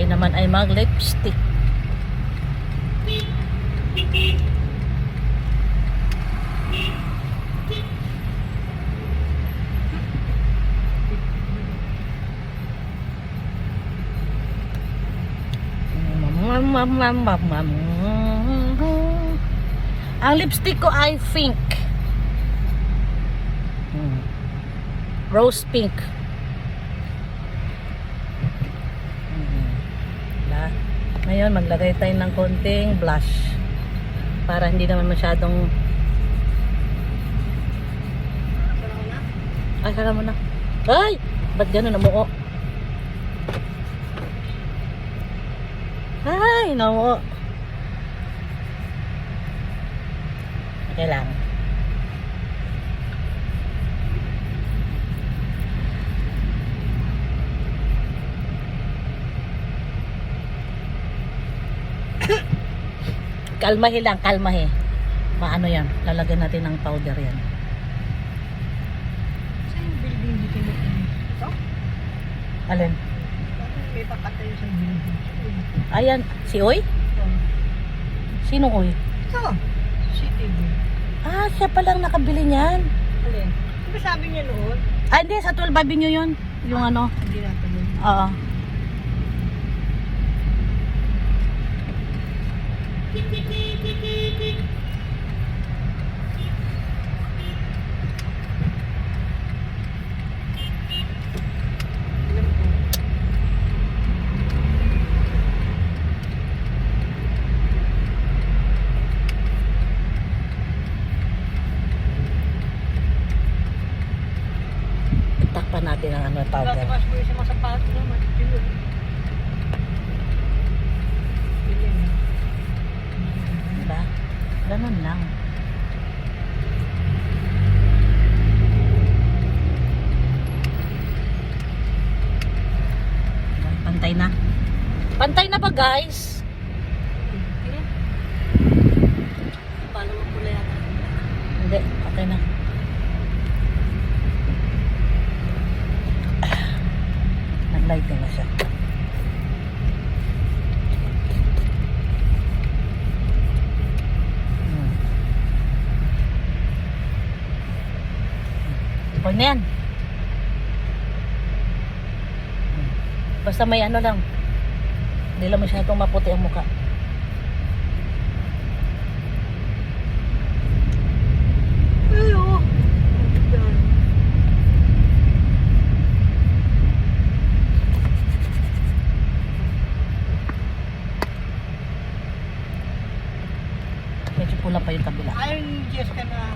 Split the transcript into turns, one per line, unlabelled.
Tayo naman ay mag-lipstick. Ang lipstick ko ay pink. Rose pink. Ngayon maglagay tayo ng konting blush para hindi naman masyadong sara mo na. Ay! Ba't gano'n namuo? Ay! Namuo. Okay lang. Kalmahi lang, kalmahi. Maano yan? Lalagyan natin ng powder yan.
Saan yung building dito na ito?
Alin?
May papatay sa building.
Ayan, si Oy? Sinong Oy?
Ito. CTV.
Ah, siya palang nakabili niyan.
Alin? Ano sabi niya noon?
Ah, hindi, sa 12 Avenue yun. Yung ano.
Hindi natin yun.
Oo.
Alam ko.
Takpan natin ang ano, powder.
Latipas ko yung sa mga sapatos naman. Yun. Ganyan.
Diba? Ganun lang. Pantay na. Pantay na ba, guys?
Ganyan. Paano mo pula yata?
Hindi, okay na. Nag-lighting na siya. Huwag na yan. Basta may ano lang. Hindi lang masyadong maputi ang mukha.
Ayo. Yan.
Medyo pula pa yung kabila.
Ayaw ni Jessica na